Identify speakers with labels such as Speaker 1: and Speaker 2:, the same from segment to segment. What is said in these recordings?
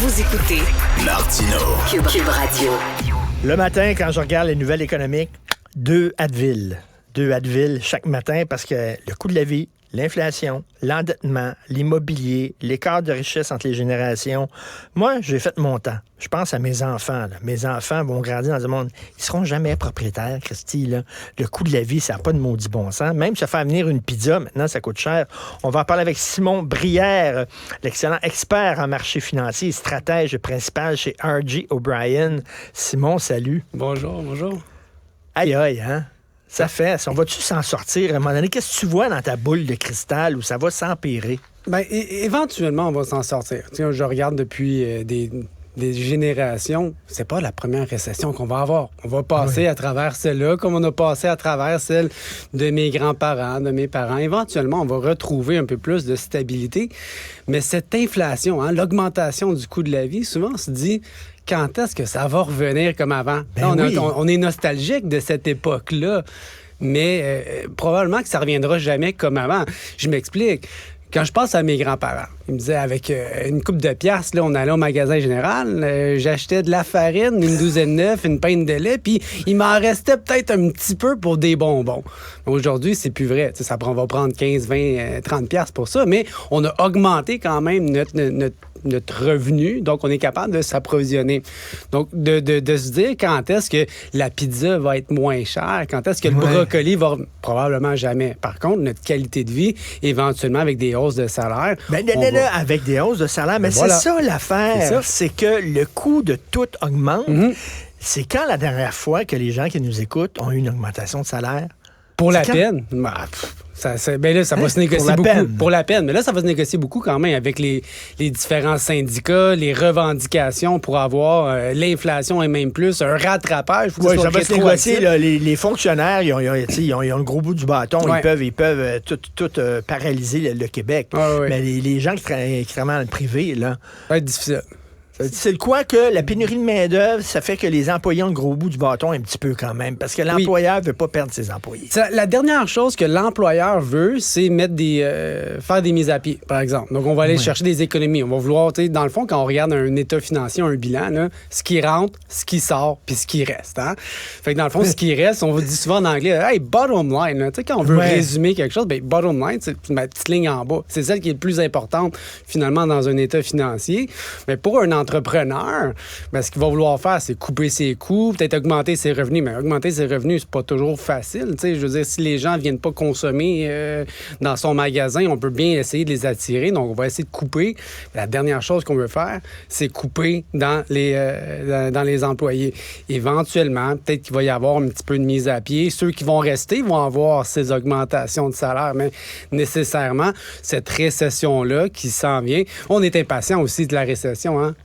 Speaker 1: Vous écoutez
Speaker 2: Martino.
Speaker 1: Cube Radio.
Speaker 3: Le matin, quand je regarde les nouvelles économiques, 2 Advil. 2 Advil chaque matin parce que le coût de la vie, l'inflation, l'endettement, l'immobilier, l'écart de richesse entre les générations. Moi, j'ai fait mon temps. Je pense à mes enfants. Là. Mes enfants vont grandir dans un monde. Ils seront jamais propriétaires, Christy. Là. Le coût de la vie, ça n'a pas de maudit bon sens. Même se faire venir une pizza, maintenant, ça coûte cher. On va en parler avec Simon Brière, l'excellent expert en marché financier et stratège principal chez R.J. O'Brien. Simon, salut.
Speaker 4: Bonjour.
Speaker 3: Aïe, hein? Ça fait. On va-tu s'en sortir à un moment donné? Qu'est-ce que tu vois dans ta boule de cristal où ça va s'empirer?
Speaker 4: Bien, éventuellement, on va s'en sortir. Tu sais, je regarde depuis des générations, c'est pas la première récession qu'on va avoir. On va passer à travers celle-là, comme on a passé à travers celle de mes grands-parents, de mes parents. Éventuellement, on va retrouver un peu plus de stabilité. Mais cette inflation, l'augmentation du coût de la vie, souvent, on se dit... Quand est-ce que ça va revenir comme avant?
Speaker 3: Ben
Speaker 4: Là,
Speaker 3: oui.
Speaker 4: on est nostalgique de cette époque-là, mais probablement que ça reviendra jamais comme avant. Je m'explique. Quand je pense à mes grands-parents, ils me disaient avec une coupe de piastres, là, on allait au magasin général, j'achetais de la farine, une douzaine d'œufs, une pinte de lait, puis il m'en restait peut-être un petit peu pour des bonbons. Aujourd'hui, c'est plus vrai. Ça va prendre 15, 20, 30 piastres pour ça, mais on a augmenté quand même notre revenu, donc on est capable de s'approvisionner. Donc, de se dire quand est-ce que la pizza va être moins chère, quand est-ce que le brocoli va... Probablement jamais. Par contre, notre qualité de vie, éventuellement avec des hausses de salaire...
Speaker 3: Avec des hausses de salaire, mais
Speaker 4: voilà.
Speaker 3: c'est ça l'affaire. C'est que le coût de tout augmente.
Speaker 4: Mm-hmm.
Speaker 3: C'est quand la dernière fois que les gens qui nous écoutent ont eu une augmentation de salaire?
Speaker 4: Pour la
Speaker 3: quand?
Speaker 4: peine? Ça va se négocier beaucoup. Pour la peine. Mais là, ça va se négocier beaucoup quand même avec les différents syndicats, les revendications pour avoir l'inflation et même plus, un rattrapage.
Speaker 3: Oui, ça va se négocier. Là, les fonctionnaires, ils ont le gros bout du bâton.
Speaker 4: Ouais.
Speaker 3: Ils peuvent tout paralyser le Québec.
Speaker 4: Ouais.
Speaker 3: Mais les gens qui travaillent dans le privé, là...
Speaker 4: Ça va être difficile.
Speaker 3: C'est le quoi que la pénurie de main-d'œuvre, ça fait que les employés ont le gros bout du bâton un petit peu quand même, parce que l'employeur veut pas perdre ses employés.
Speaker 4: La dernière chose que l'employeur veut, c'est faire des mises à pied, par exemple. Donc, on va aller chercher des économies. On va vouloir, dans le fond, quand on regarde un état financier, un bilan, là, ce qui rentre, ce qui sort, puis ce qui reste. Hein? Fait que dans le fond, ce qui reste, on va dire souvent en anglais, hey, bottom line. Là. Quand on veut résumer quelque chose, bottom line, c'est ma petite ligne en bas. C'est celle qui est le plus importante, finalement, dans un état financier. Mais pour un entrepreneur, ce qu'il va vouloir faire, c'est couper ses coûts, peut-être augmenter ses revenus. Mais augmenter ses revenus, c'est pas toujours facile. Je veux dire, si les gens viennent pas consommer dans son magasin, on peut bien essayer de les attirer. Donc, on va essayer de couper. La dernière chose qu'on veut faire, c'est couper dans les employés. Éventuellement, peut-être qu'il va y avoir un petit peu de mise à pied. Ceux qui vont rester vont avoir ces augmentations de salaire. Mais nécessairement, cette récession-là qui s'en vient, on est impatient aussi de la récession. Hein?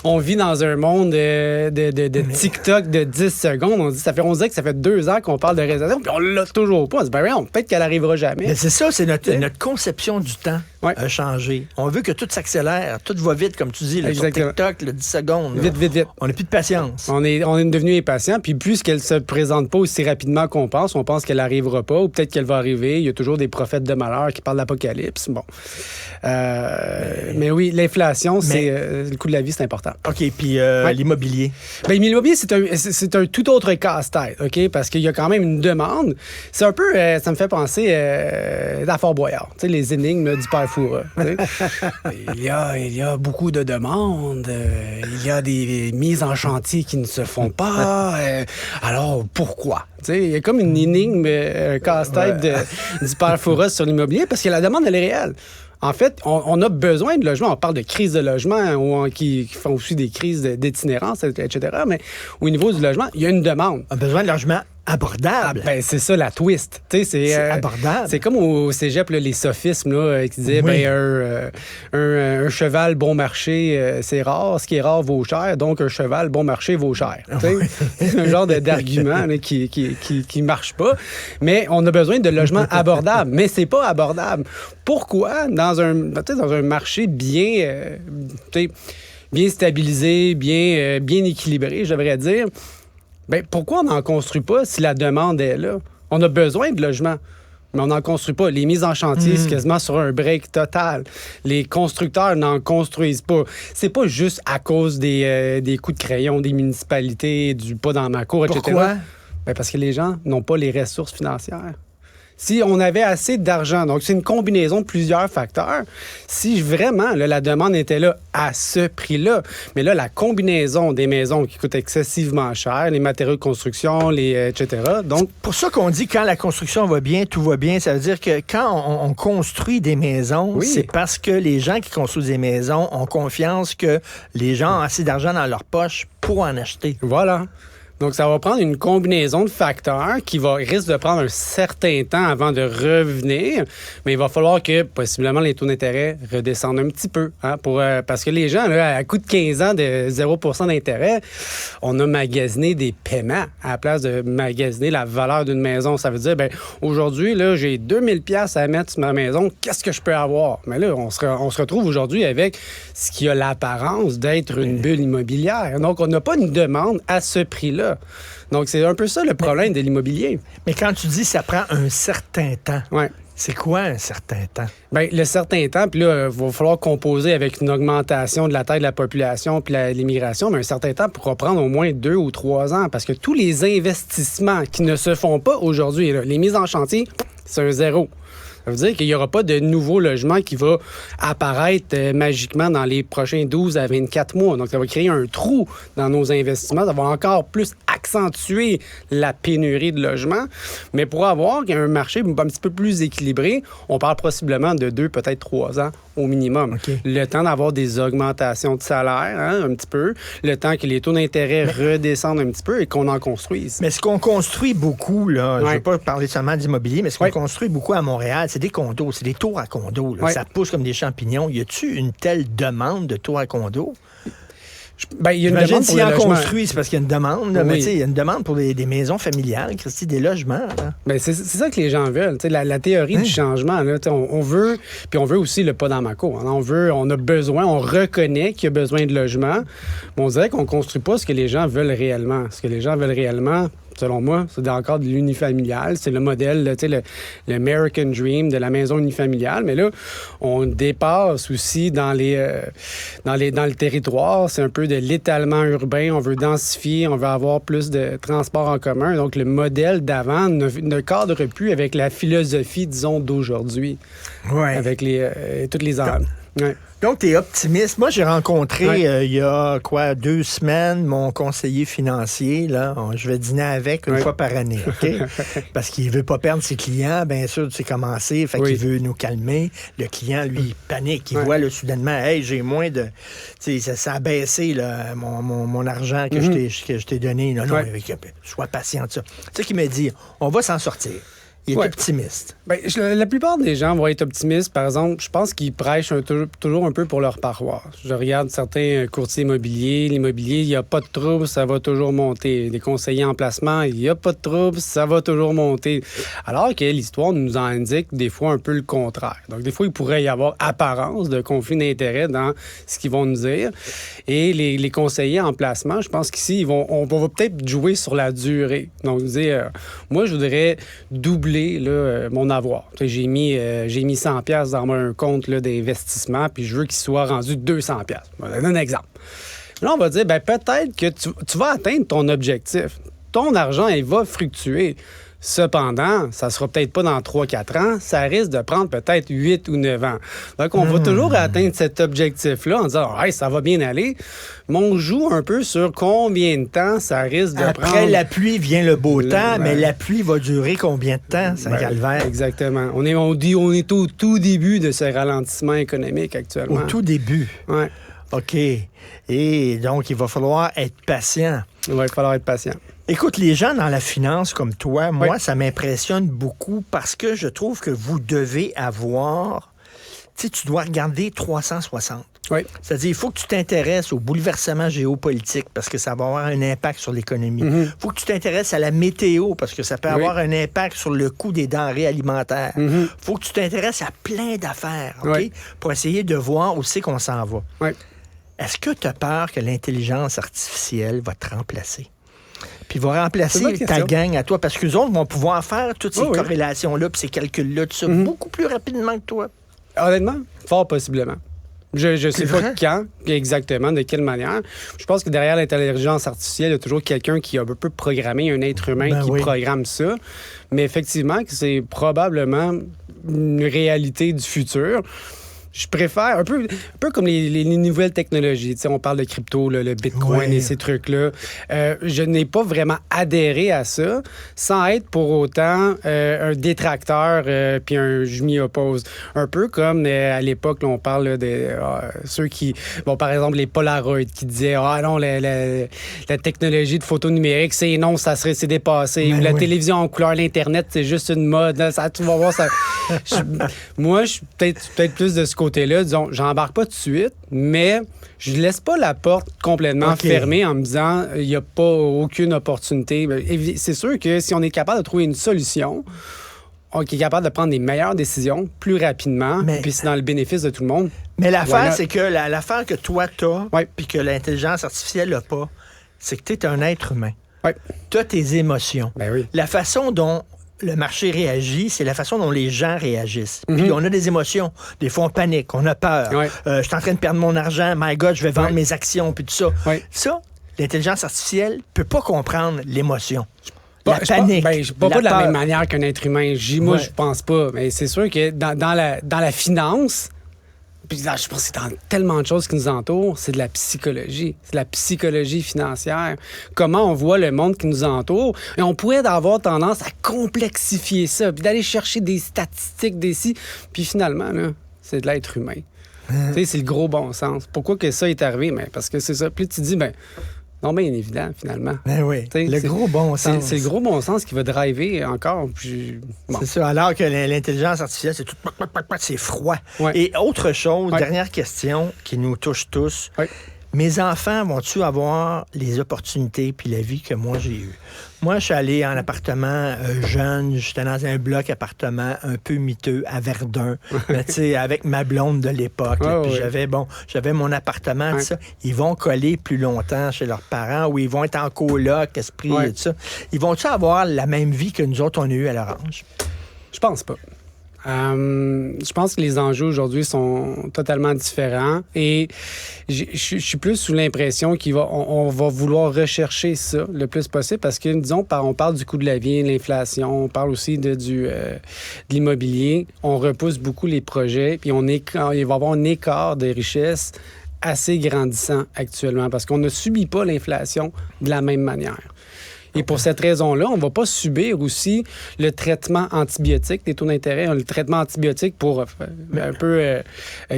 Speaker 4: On vit dans un monde de TikTok de 10 secondes. On dirait que ça fait 2 ans qu'on parle de récession, puis on l'a toujours pas. Peut-être qu'elle arrivera jamais.
Speaker 3: Mais c'est ça, c'est notre conception du temps a changé. On veut que tout s'accélère, tout va vite, comme tu dis, là, sur TikTok, 10 secondes.
Speaker 4: Vite.
Speaker 3: On n'a plus de patience.
Speaker 4: On est devenu impatient, puis plus qu'elle se présente pas aussi rapidement qu'on pense, on pense qu'elle arrivera pas, ou peut-être qu'elle va arriver. Il y a toujours des prophètes de malheur qui parlent d'apocalypse. Bon. Mais oui, l'inflation, le coût de la vie, c'est important.
Speaker 3: OK, puis l'immobilier?
Speaker 4: L'immobilier, c'est un tout autre casse-tête, OK? Parce qu'il y a quand même une demande. C'est un peu, ça me fait penser à Fort Boyard, tu sais, les énigmes là, du père Fouras. Il y a beaucoup de demandes, il y a des mises en chantier qui ne se font pas. Alors, pourquoi? Il y a comme une énigme, un casse-tête du père Fouras sur l'immobilier parce que la demande, elle est réelle. En fait, on a besoin de logement. On parle de crise de logement qui font aussi des crises d'itinérance, etc. Mais au niveau du logement, il y a une demande.
Speaker 3: On a besoin de logement abordable.
Speaker 4: C'est ça la twist. C'est
Speaker 3: abordable.
Speaker 4: C'est comme au cégep, là, les sophismes là, qui disaient un cheval bon marché, c'est rare. Ce qui est rare vaut cher. Donc, un cheval bon marché vaut cher. C'est un genre d'argument là, qui marche pas. Mais on a besoin de logements abordables. Mais c'est pas abordable. Pourquoi? Dans un marché bien stabilisé, bien équilibré, je devrais dire, pourquoi on n'en construit pas si la demande est là? On a besoin de logements. Mais on n'en construit pas. Les mises en chantier, c'est quasiment sur un break total. Les constructeurs n'en construisent pas. C'est pas juste à cause des coups de crayon des municipalités, du pas dans ma cour, etc.
Speaker 3: Pourquoi?
Speaker 4: Ben parce que les gens n'ont pas les ressources financières. Si on avait assez d'argent, donc c'est une combinaison de plusieurs facteurs, si vraiment là, la demande était là à ce prix-là, mais là, la combinaison des maisons qui coûtent excessivement cher, les matériaux de construction, etc. Donc,
Speaker 3: c'est pour ça qu'on dit quand la construction va bien, tout va bien. Ça veut dire que quand on construit des maisons, c'est parce que les gens qui construisent des maisons ont confiance que les gens ont assez d'argent dans leur poche pour en acheter.
Speaker 4: Voilà. Donc, ça va prendre une combinaison de facteurs qui risque de prendre un certain temps avant de revenir, mais il va falloir que, possiblement, les taux d'intérêt redescendent un petit peu. Hein, parce que les gens, là, à coup de 15 ans de 0 % d'intérêt, on a magasiné des paiements à la place de magasiner la valeur d'une maison. Ça veut dire, ben aujourd'hui, là, j'ai 2000 $ à mettre sur ma maison, qu'est-ce que je peux avoir? Mais là, on se retrouve aujourd'hui avec ce qui a l'apparence d'être une bulle immobilière. Donc, on n'a pas une demande à ce prix-là. Donc, c'est un peu ça le problème de l'immobilier.
Speaker 3: Mais quand tu dis ça prend un certain temps,
Speaker 4: ouais.
Speaker 3: C'est quoi un certain temps?
Speaker 4: Bien, le certain temps, puis là, il va falloir composer avec une augmentation de la taille de la population puis l'immigration, mais un certain temps pourra prendre au moins 2 ou 3 ans parce que tous les investissements qui ne se font pas aujourd'hui, là, les mises en chantier, c'est un zéro. Ça veut dire qu'il n'y aura pas de nouveau logement qui va apparaître magiquement dans les prochains 12 à 24 mois. Donc, ça va créer un trou dans nos investissements. Ça va encore plus accentuer la pénurie de logements. Mais pour avoir un marché un petit peu plus équilibré, on parle possiblement de 2, peut-être 3 ans au minimum. Okay. Le temps d'avoir des augmentations de salaire, hein, un petit peu. Le temps que les taux d'intérêt redescendent un petit peu et qu'on en construise.
Speaker 3: Mais ce qu'on construit beaucoup, là, je ne veux pas parler seulement d'immobilier, mais ce qu'on construit beaucoup à Montréal, c'est des condos, c'est des tours à condos. Là. Ça pousse comme des champignons. Y a-tu une telle demande de tours à condos?
Speaker 4: Ben, il y a une demande
Speaker 3: s'ils en construisent, c'est parce qu'il y a une demande. Là, mais il y a une demande pour des maisons familiales, Christy, des logements.
Speaker 4: Ben, c'est ça que les gens veulent. La théorie du changement, là, on veut, puis on veut aussi le pas dans ma cour. Hein, on a besoin, on reconnaît qu'il y a besoin de logements, mais on dirait qu'on ne construit pas ce que les gens veulent réellement. Ce que les gens veulent réellement, selon moi, c'est encore de l'unifamilial. C'est le modèle, le American Dream de la maison unifamiliale. Mais là, on dépasse aussi dans le territoire. C'est un peu de l'étalement urbain. On veut densifier, on veut avoir plus de transports en commun. Donc, le modèle d'avant ne cadre plus avec la philosophie, disons, d'aujourd'hui.
Speaker 3: Ouais.
Speaker 4: Avec toutes les armes. Ouais.
Speaker 3: Donc, tu es optimiste. Moi, j'ai rencontré il y a 2 semaines mon conseiller financier. Là. Je vais dîner avec une fois par année, OK? Parce qu'il veut pas perdre ses clients. Bien sûr, c'est commencé. Fait qu'il veut nous calmer. Le client, lui, il panique. Il voit là, soudainement, hey, j'ai moins de... Ça a baissé là, mon argent que je t'ai donné. Non, sois patient de ça. C'est ce qu'il m'a dit. On va s'en sortir. Il est optimiste.
Speaker 4: Bien, la plupart des gens vont être optimistes. Par exemple, je pense qu'ils prêchent toujours un peu pour leur paroisse. Je regarde certains courtiers immobiliers. L'immobilier, il n'y a pas de trouble, ça va toujours monter. Les conseillers en placement, il n'y a pas de trouble, ça va toujours monter. Alors que l'histoire nous en indique des fois un peu le contraire. Donc, des fois, il pourrait y avoir apparence de conflit d'intérêt dans ce qu'ils vont nous dire. Et les conseillers en placement, je pense qu'ici, on va peut-être jouer sur la durée. Donc, dire, moi, je voudrais doubler mon avoir. J'ai mis 100$ dans un compte d'investissement, puis je veux qu'il soit rendu 200$. Je vais donner un exemple. Là, on va dire, peut-être que tu vas atteindre ton objectif. Ton argent, il va fructuer. Cependant, ça ne sera peut-être pas dans 3-4 ans, ça risque de prendre peut-être 8 ou 9 ans. Donc, on va toujours atteindre cet objectif-là en disant « Hey, ça va bien aller », mais on joue un peu sur combien de temps ça risque de prendre.
Speaker 3: Après la pluie vient le beau temps, mais la pluie va durer combien de temps, c'est un calvaire?
Speaker 4: Exactement. On est au tout début de ce ralentissement économique actuellement.
Speaker 3: Au tout début?
Speaker 4: Oui.
Speaker 3: OK. Et donc, il va falloir être patient.
Speaker 4: Il va falloir être patient.
Speaker 3: Écoute, les gens dans la finance comme toi, moi, ça m'impressionne beaucoup parce que je trouve que vous devez avoir... Tu sais, tu dois regarder 360.
Speaker 4: Oui.
Speaker 3: C'est-à-dire, il faut que tu t'intéresses au bouleversement géopolitique parce que ça va avoir un impact sur l'économie. Il faut que tu t'intéresses à la météo parce que ça peut avoir un impact sur le coût des denrées alimentaires. Il faut que tu t'intéresses à plein d'affaires, OK? Pour essayer de voir où c'est qu'on s'en va.
Speaker 4: Oui.
Speaker 3: Est-ce que tu as peur que l'intelligence artificielle va te remplacer? Puis il va remplacer ta gang à toi, parce qu'eux autres vont pouvoir faire toutes ces corrélations-là, puis ces calculs-là, tout ça, beaucoup plus rapidement que toi.
Speaker 4: Honnêtement, fort possiblement. Je sais pas quand, exactement, de quelle manière. Je pense que derrière l'intelligence artificielle, il y a toujours quelqu'un qui a un peu programmé, un être humain qui programme ça. Mais effectivement, c'est probablement une réalité du futur. Je préfère, un peu comme les nouvelles technologies. Tu sais, on parle de crypto, le Bitcoin et ces trucs-là. Je n'ai pas vraiment adhéré à ça sans être pour autant un détracteur puis je m'y oppose. Un peu comme à l'époque, là, on parle de ceux qui... Bon, par exemple, les Polaroid qui disaient « Ah non, la technologie de photo numérique, c'est dépassé. » Ou la télévision en couleur, l'Internet, c'est juste une mode. Là, ça, tu vas voir, ça... Moi, je suis peut-être plus de ce côté-là, disons, j'embarque pas tout de suite, mais je laisse pas la porte complètement fermée en me disant il n'y a pas aucune opportunité. C'est sûr que si on est capable de trouver une solution, on est capable de prendre des meilleures décisions plus rapidement, puis c'est dans le bénéfice de tout le monde.
Speaker 3: Mais l'affaire, c'est que l'affaire que toi, t'as, puis que l'intelligence artificielle n'a pas, c'est que tu es un être humain. Tu as tes émotions. La façon dont le marché réagit, c'est la façon dont les gens réagissent. Puis on a des émotions. Des fois, on panique, on a peur. Je suis en train de perdre mon argent. My God, je vais vendre mes actions, puis tout ça. Ça, l'intelligence artificielle peut pas comprendre l'émotion. La panique.
Speaker 4: Pas de la même manière qu'un être humain. Moi, je pense pas. Mais c'est sûr que dans la finance... Puis là, je pense que c'est dans tellement de choses qui nous entourent, c'est de la psychologie. C'est de la psychologie financière. Comment on voit le monde qui nous entoure. Et on pourrait avoir tendance à complexifier ça, puis d'aller chercher des statistiques, Puis finalement, là, c'est de l'être humain. Tu sais, c'est le gros bon sens. Pourquoi que ça est arrivé? Parce que c'est ça. Puis tu dis, non, bien évident, finalement.
Speaker 3: Le gros bon sens.
Speaker 4: C'est le gros bon sens qui va driver encore. Puis,
Speaker 3: C'est ça, alors que l'intelligence artificielle, c'est tout... C'est froid. Et autre chose, dernière question qui nous touche tous. Mes enfants vont-tu avoir les opportunités puis la vie que moi j'ai eue? Moi, je suis allé en appartement jeune, j'étais dans un bloc appartement un peu miteux à Verdun, avec ma blonde de l'époque. Puis j'avais mon appartement, tout ça. Ils vont coller plus longtemps chez leurs parents ou ils vont être en coloc, esprit et tout ça. Ils vont-tu avoir la même vie que nous autres, on a eu à leur âge?
Speaker 4: Je pense pas. Je pense que les enjeux aujourd'hui sont totalement différents et je suis plus sous l'impression qu'on va vouloir rechercher ça le plus possible parce que, disons, on parle du coût de la vie, l'inflation, on parle aussi de l'immobilier. On repousse beaucoup les projets puis il va y avoir un écart de richesse assez grandissant actuellement parce qu'on ne subit pas l'inflation de la même manière. Et pour cette raison-là, on ne va pas subir aussi le traitement antibiotique des taux d'intérêt, le traitement antibiotique pour un peu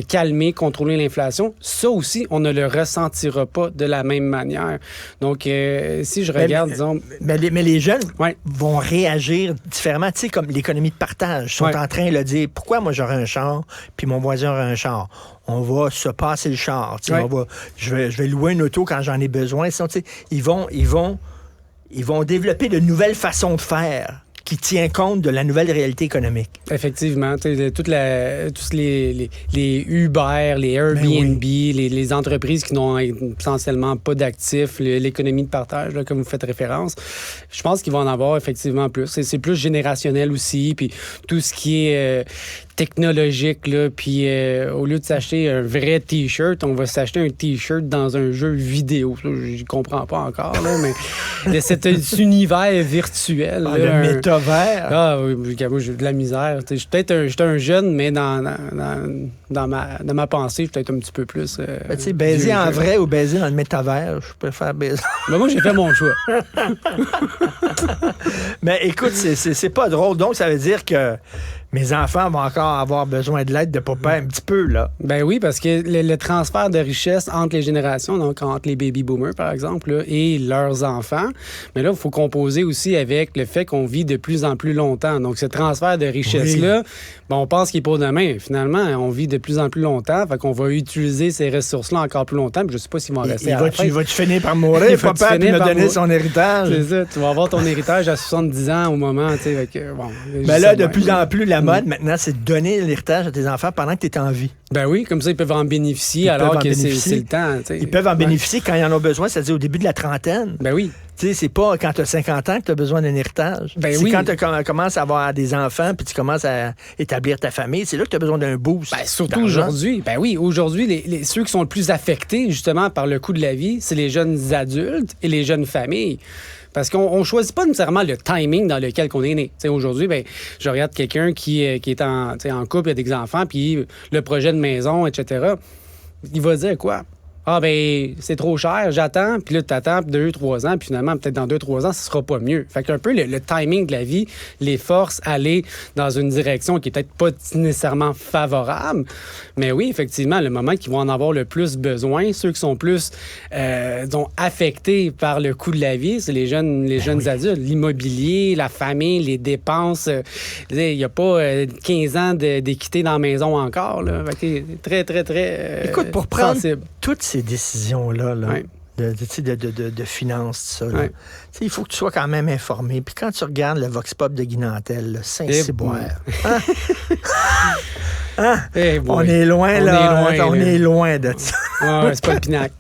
Speaker 4: calmer, contrôler l'inflation. Ça aussi, on ne le ressentira pas de la même manière. Donc, si je regarde, disons...
Speaker 3: Mais les jeunes vont réagir différemment. Tu sais, comme l'économie de partage. Ils sont en train de dire, pourquoi moi j'aurais un char, puis mon voisin aurait un char? On va se passer le char. Je vais louer une auto quand j'en ai besoin. Sinon, ils vont développer de nouvelles façons de faire qui tient compte de la nouvelle réalité économique.
Speaker 4: Effectivement. Tous les Uber, les Airbnb, les entreprises qui n'ont essentiellement pas d'actifs, l'économie de partage, là, comme vous faites référence, je pense qu'il va en avoir effectivement plus. C'est plus générationnel aussi, puis tout ce qui est technologique, là, puis au lieu de s'acheter un vrai T-shirt, on va s'acheter un T-shirt dans un jeu vidéo. Je comprends pas encore, là, mais cet univers virtuel.
Speaker 3: Le métavers.
Speaker 4: Oui, moi, j'ai de la misère. J'étais un jeune, mais dans ma pensée, je suis peut-être un petit peu plus...
Speaker 3: baiser en vrai ou baiser dans le métavers, je préfère baiser.
Speaker 4: Mais moi, j'ai fait mon choix.
Speaker 3: Mais écoute, c'est pas drôle. Donc, ça veut dire que mes enfants vont encore avoir besoin de l'aide de papa un petit peu, là.
Speaker 4: Ben oui, parce que le transfert de richesse entre les générations, donc entre les baby boomers, par exemple, là, et leurs enfants, mais là, il faut composer aussi avec le fait qu'on vit de plus en plus longtemps. Donc, ce transfert de richesse-là, on pense qu'il est pour demain. Finalement, on vit de plus en plus longtemps, fait qu'on va utiliser ces ressources-là encore plus longtemps, puis je sais pas s'ils vont rester à la fin.
Speaker 3: Vas-tu finir par mourir, papa, puis me donner son héritage?
Speaker 4: C'est ça, tu vas avoir ton héritage à 70 ans au moment, tu sais,
Speaker 3: là, de plus en plus, la mode, maintenant, c'est de donner l'héritage à tes enfants pendant que tu es en vie.
Speaker 4: Ben oui, comme ça, ils peuvent en bénéficier alors que c'est le temps. T'sais.
Speaker 3: Ils peuvent en bénéficier quand ils en ont besoin, c'est-à-dire au début de la trentaine.
Speaker 4: Ben oui.
Speaker 3: Tu sais, c'est pas quand tu as 50 ans que tu as besoin d'un héritage.
Speaker 4: Ben
Speaker 3: c'est
Speaker 4: oui.
Speaker 3: quand tu commences à avoir des enfants puis tu commences à établir ta famille, c'est là que tu as besoin d'un boost.
Speaker 4: Ben, surtout
Speaker 3: d'argent.
Speaker 4: aujourd'hui. Ben oui, aujourd'hui, ceux qui sont le plus affectés justement par le coût de la vie, c'est les jeunes adultes et les jeunes familles. Parce qu'on ne choisit pas nécessairement le timing dans lequel on est né. T'sais, aujourd'hui, ben, je regarde quelqu'un qui est en couple, il a des enfants, puis le projet de maison, etc. Il va dire quoi? Ah, ben, c'est trop cher, j'attends, puis là, tu attends 2-3 ans, puis finalement, peut-être dans 2-3 ans, ce sera pas mieux. Fait qu'un peu, le timing de la vie les force à aller dans une direction qui est peut-être pas nécessairement favorable. Mais oui, effectivement, le moment qu'ils vont en avoir le plus besoin, ceux qui sont plus affectés par le coût de la vie, c'est les jeunes adultes. L'immobilier, la famille, les dépenses. Il n'y a pas 15 ans d'équité dans la maison encore. Là. Fait que c'est très, très, très
Speaker 3: Écoute, pour prendre
Speaker 4: sensible.
Speaker 3: toutes ces décisions-là,
Speaker 4: Ouais.
Speaker 3: de finances, tout ça, là,
Speaker 4: Ouais.
Speaker 3: il faut que tu sois quand même informé. Puis quand tu regardes le Vox Pop de Guy Nantel, là, Saint-Cyboire,
Speaker 4: Eh boy.
Speaker 3: on est loin, là. On
Speaker 4: là.
Speaker 3: est loin de ça.
Speaker 4: Ouais, c'est pas le pinacle.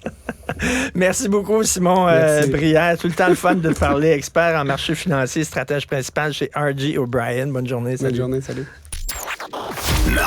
Speaker 3: Merci beaucoup, Simon
Speaker 4: Merci.
Speaker 3: Brière. Tout le temps le fun de te parler, expert en marché financier, stratège principal chez R.J. O'Brien. Bonne journée.
Speaker 4: Bonne
Speaker 3: Salut.
Speaker 4: journée, salut.